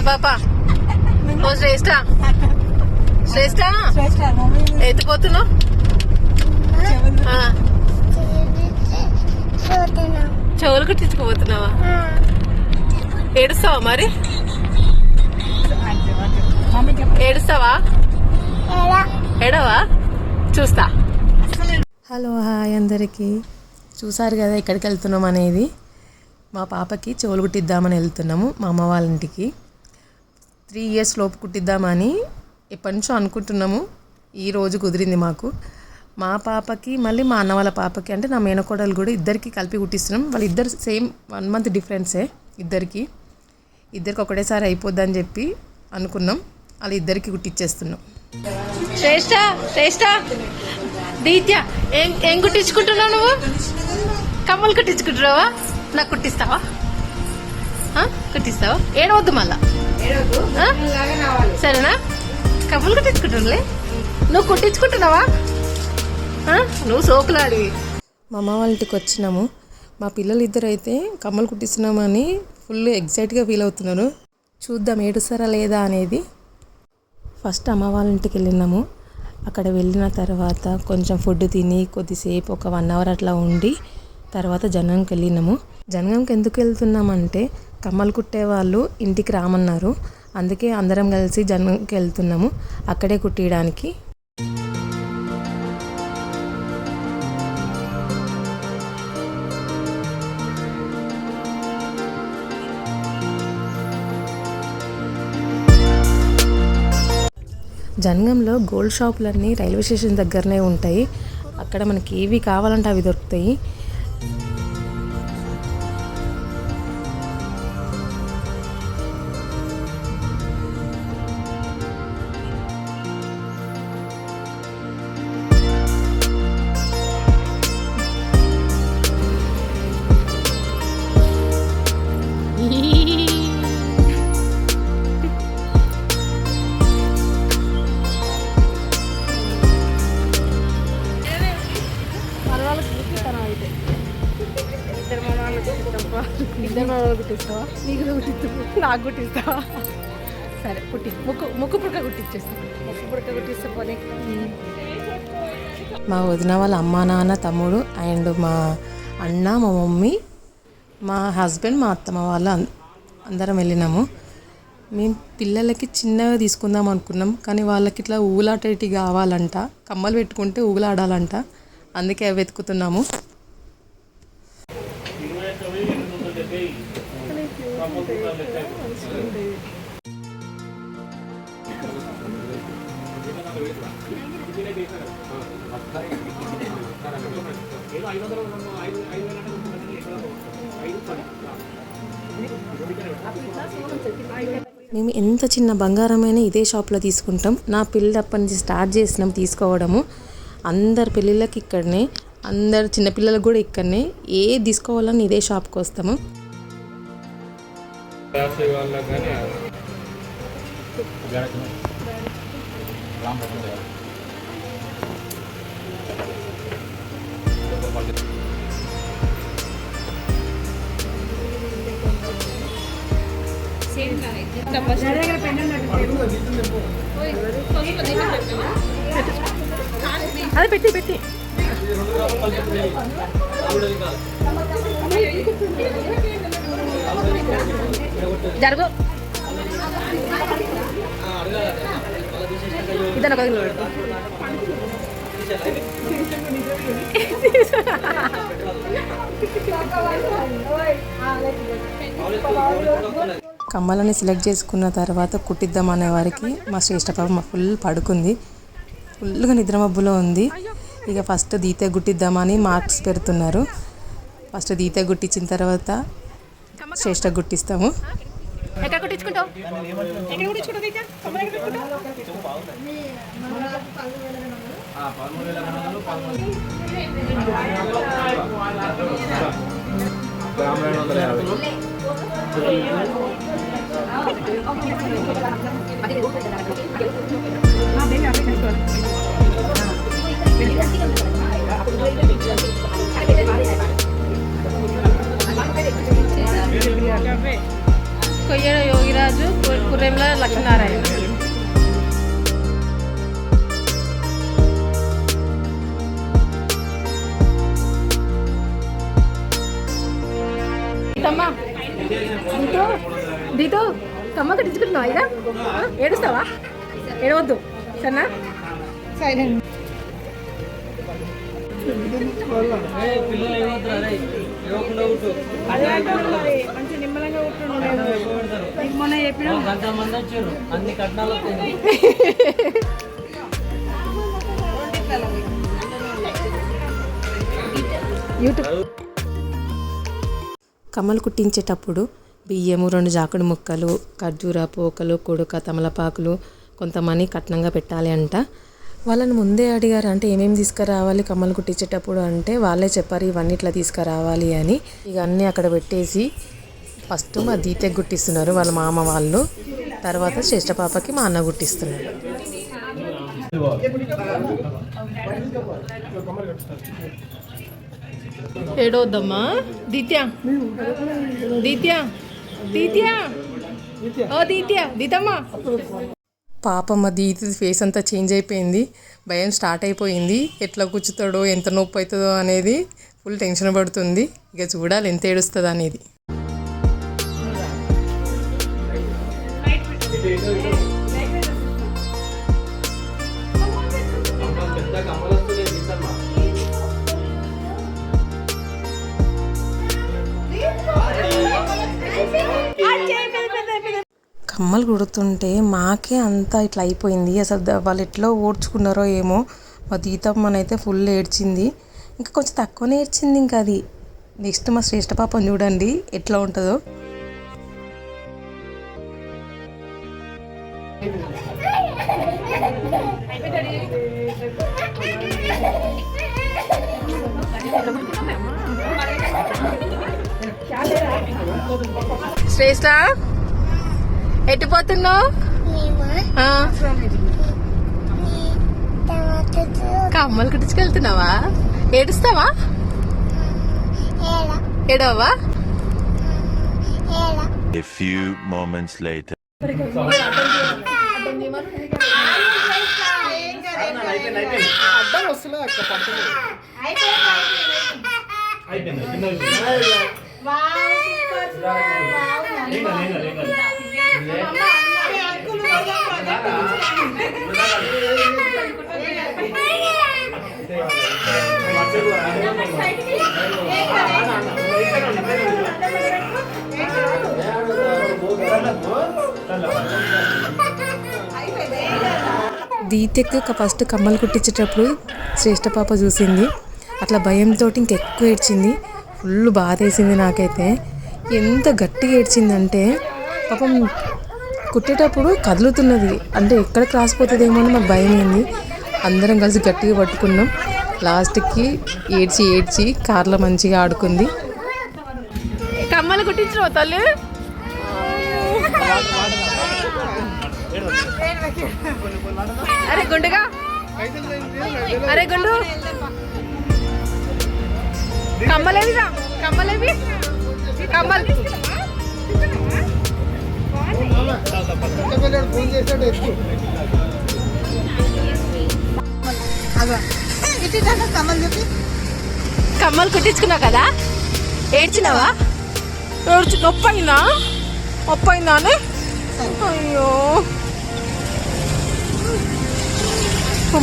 పాప ఓ శ్రేష్ట శ్రేష్ట ఎత్తిపోతున్నావు చెవులు కుట్టించుకోపోతున్నావా ఏడుస్తావా మరి ఏడుస్తావా ఏడవా చూస్తా. హలో హాయ్ అందరికీ. చూసారు కదా ఎక్కడికి వెళ్తున్నాం అనేది. మా పాపకి చెవులు కుట్టిద్దామని వెళ్తున్నాము మా అమ్మ వాళ్ళ ఇంటికి. 3 years లోపు కుట్టిద్దామని ఎప్పటి నుంచో అనుకుంటున్నాము. ఈ రోజు కుదిరింది మాకు. మా పాపకి మళ్ళీ మా అన్న వాళ్ళ పాపకి అంటే నా మేనకోడలు కూడా ఇద్దరికి కలిపి కుట్టిస్తున్నాం. వాళ్ళు ఇద్దరు సేమ్ 1 month డిఫరెన్సే. ఇద్దరికి ఒకటేసారి అయిపోద్దని చెప్పి అనుకున్నాం. వాళ్ళు ఇద్దరికి కుట్టిచ్చేస్తున్నాం. శ్రేష్ట శ్రేష్ట దీత్య ఏం కుట్టించుకుంటున్నావు నువ్వు? కమ్మలు కుట్టించుకుంటున్నావా? నాకు కుట్టిస్తావా? కుట్టిస్తావా? ఏడవద్దు మళ్ళా సరేనా? కమ్మలు కుట్టించుకుంటున్నాలే. నువ్వు కుట్టించుకుంటున్నావా? నువ్వు సోకులాడివి. మా అమ్మ వాళ్ళ ఇంటికి వచ్చినాము. మా పిల్లలు ఇద్దరు అయితే కమ్మలు కుట్టిస్తున్నామని ఫుల్ ఎగ్జైట్గా ఫీల్ అవుతున్నారు. చూద్దాం ఏడుస్తారా లేదా అనేది. ఫస్ట్ అమ్మ వాళ్ళ ఇంటికి వెళ్ళినాము. అక్కడ వెళ్ళిన తర్వాత కొంచెం ఫుడ్ తిని కొద్దిసేపు ఒక 1 hour అట్లా ఉండి తర్వాత జనగంకి వెళ్ళినాము. జనగంకి ఎందుకు వెళ్తున్నామంటే కమ్మలు కుట్టే వాళ్ళు ఇంటికి రామన్నారు. అందుకే అందరం కలిసి జనగంకి వెళ్తున్నాము అక్కడే కుట్టియడానికి. జనగంలో గోల్డ్ షాపులన్నీ రైల్వే స్టేషన్ దగ్గరనే ఉంటాయి. అక్కడ మనకి ఏవి కావాలంటే అవి దొరుకుతాయి. ఇద్దరు కుట్టిస్తావా? నీకు కుట్టిస్తావా? నాకు కుట్టిస్తావా? సరే కుట్టి ముక్కు పుడక కుట్టించేస్తాను. ముక్కు పుడక కుట్టిస్తే పోనీ. మా వదిన వాళ్ళ అమ్మ నాన్న తమ్ముడు అండ్ మా అన్న మా మమ్మీ మా హస్బెండ్ మా అత్తమ్మ వాళ్ళు అందరం వెళ్ళినాము. మేము పిల్లలకి చిన్నగా తీసుకుందాం అనుకున్నాం. కానీ వాళ్ళకి ఇట్లా ఊగులాటేటి కావాలంట. కమ్మలు పెట్టుకుంటే ఊగులాడాలంట. అందుకే అవి వెతుకుతున్నాము. మేము ఎంత చిన్న బంగారమైనా ఇదే షాప్లో తీసుకుంటాం. నా పెళ్ళప్పటి నుంచి స్టార్ట్ చేసినాం తీసుకోవడము. అందరు పెళ్ళిళ్ళకి ఇక్కడనే, అందరు చిన్నపిల్లలకు కూడా ఇక్కడనే. ఏ తీసుకోవాలని ఇదే షాప్కి వస్తాము. అది పెట్టి జరుగు ఇదన్న పది కమ్మలని సెలెక్ట్ చేసుకున్న తర్వాత కుట్టిద్దాం అనే వారికి మా శ్రేష్ఠ పాప ఫుల్ పడుకుంది. ఫుల్గా నిద్రమబ్బులో ఉంది. ఇక ఫస్ట్ దీతే గుట్టిద్దామని మార్క్స్ పెడుతున్నారు. ఫస్ట్ దీతే గుట్టించిన తర్వాత శ్రేష్ఠ గుట్టిస్తాము. ఎక్కడ కుట్టించుకుంటావు? కొయ్యడ యోగిరాజు కుర్రేంల లక్ష్మీనారాయణ. దీతమ్మా దీతో కమ్మ కట్టించుకుంటున్నావా ఇదా? ఏడుస్తావా? ఏడవద్దు సరేనా? సైలెంట్. మంచి నిమ్మలంగా మొన్న చెప్పిన అన్ని కట్నాలు యూట్యూబ్. కమ్మలు కుట్టించేటప్పుడు బియ్యము, 2 జాకుడు ముక్కలు, ఖర్జూర పోకలు, కొడుక, తమలపాకులు కొంతమంది కట్నంగా పెట్టాలి అంట. వాళ్ళని ముందే అడిగారు, అంటే ఏమేమి తీసుకురావాలి కమ్మలు కుట్టించేటప్పుడు అంటే వాళ్ళే చెప్పారు ఇవన్నీ ఇట్లా తీసుకురావాలి అని. ఇక అన్నీ అక్కడ పెట్టేసి ఫస్ట్ మా దీతెకి గుట్టిస్తున్నారు వాళ్ళ మామ వాళ్ళు, తర్వాత శ్రేష్ఠ పాపకి మా అన్న గుట్టిస్తున్నారు. ఏడవద్దమ్మా దీత్య, దీత్య, దీత్య, ఓ దీత్య, దీతమ్మా. పాపమ్మ దీతి ఫేస్ అంతా చేంజ్ అయిపోయింది, భయం స్టార్ట్ అయిపోయింది. ఎట్లా కూర్చుతాడో, ఎంత నొప్పి అవుతుందో అనేది ఫుల్ టెన్షన్ పడుతుంది. ఇక చూడాలి ఎంత ఏడుస్తుంది అనేది. కమ్మలు కుడుతుంటే మాకే అంతా ఇట్లా అయిపోయింది. అసలు వాళ్ళు ఎట్లా ఓడ్చుకున్నారో ఏమో. మా దీతమ్మనైతే ఫుల్ ఏడ్చింది, ఇంకా కొంచెం తక్కువనే ఏడ్చింది. ఇంకా అది నెక్స్ట్ మా శ్రేష్ఠ పాపని చూడండి ఎట్లా ఉంటుందో. శ్రేష్ఠ ఎట్టిపోతున్నావు? కమ్మలు కుట్టించుకెళ్తున్నావా? ఏడుస్తావా? ఏడవా? A few moments later. దీతెక్ ఫస్ట్ కమ్మలు కుట్టించేటప్పుడు శ్రేష్ఠ పాప చూసింది, అట్లా భయంతో ఇంకెక్కువ ఏడ్చింది. ఫుల్ బాధ వేసింది నాకైతే. ఎంత గట్టిగా ఏడ్చిందంటే పాపం కుట్టేటప్పుడు కదులుతున్నది, అంటే ఎక్కడికి రాసిపోతుందేమో అని మాకు భయం అయింది. అందరం కలిసి గట్టిగా పట్టుకున్నాం. లాస్ట్కి ఏడ్చి ఏడ్చి కార్లో మంచిగా ఆడుకుంది. కమ్మలు కుట్టించిన తల్లి. అరే గుండుగా, అరే గుండు, కమ్మలేవిగా, కమ్మలేవి, కమ్మలు కమ్మలు కుట్టించుకున్నావు కదా, ఏడ్చినావా? నొప్పి అయిందా? నొప్పి అయిందా అని? అయ్యో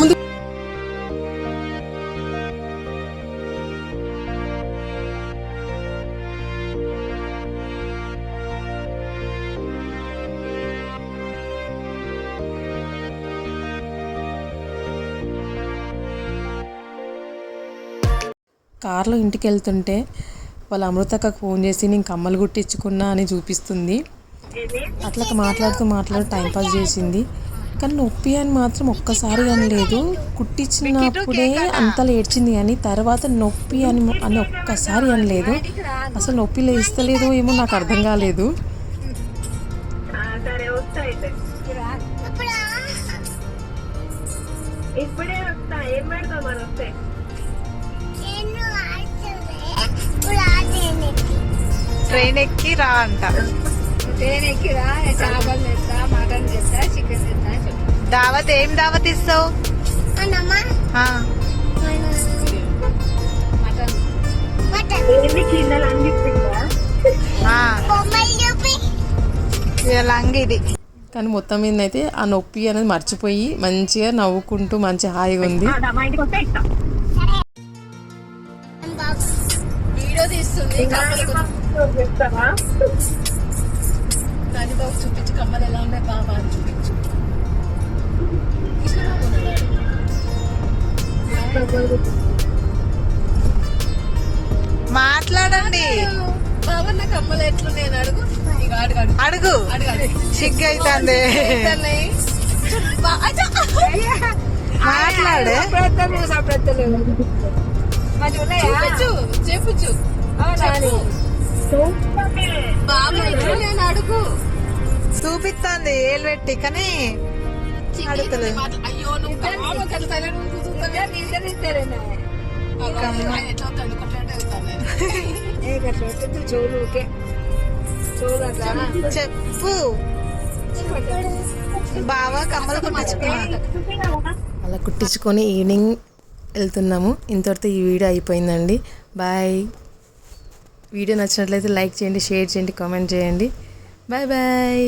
ముందు కార్లో ఇంటికి వెళ్తుంటే వాళ్ళ అమృతక్కకు ఫోన్ చేసి నేను కమ్మలు కుట్టించుకున్నా అని చూపిస్తుంది. అట్లా మాట్లాడుతూ టైంపాస్ చేసింది. కానీ నొప్పి అని మాత్రం ఒక్కసారి అనలేదు. కుట్టించినప్పుడే అంతలా ఏడ్చింది, కానీ తర్వాత నొప్పి అని ఒక్కసారి అనలేదు. అసలు నొప్పి లేస్తలేదో ఏమో నాకు అర్థం కాలేదు. ట్రైన్ ఎక్కి రా అంట. తేనెక్కిరా చేపలు తెస్తా మటన్ తెస్తా చికెన్ తెస్తా చెప్పు దావత్ ఏం దావత్ ఇస్తావు ఆ, మటన్ ఆ. ఇక లంగ్ ఇది కానీ మొత్తం మీద అయితే ఆ నొప్పి అనేది మర్చిపోయి మంచిగా నవ్వుకుంటూ మంచి హాయిగా ఉంది. వీడియో తీస్తుంది దాని బాబు చూపించు కమ్మలు ఎలా ఉన్నాయి బాబా అని చూపించు. కృష్ణబాబు ఉన్నాడు. మాట్లాడండి బాబా నా కమ్మలు ఎట్లున్నాయి అని అడుగు. ఇక అడుగు అడుగు అడుగు అడుగు అడుగు. సిగ్గు అవుతుంది ఎట్లున్నాయి? మాట్లాడే చూపించు చెప్పుచ్చు బాబా ఎట్లున్నాయి అని అడుగు. చూపిస్తుంది ఏలు పెట్టి కానీ అడుగుతలేదు. అయ్యో నువ్వు బాబా కదా తల్లి కూర్చుంటావే. ఎట్లా అవుతాడు కొట్లాడే అవుతాను. చూడుకే చూడు అట్లా చెప్పు బావా కమ్మలు కుట్టించుకున్నాను. అలా కుట్టించుకొని ఈవినింగ్ వెళ్తున్నాము. ఇంతటితో ఈ వీడియో అయిపోయిందండి. బాయ్. వీడియో నచ్చినట్లయితే లైక్ చేయండి, షేర్ చేయండి, కామెంట్ చేయండి. Bye bye.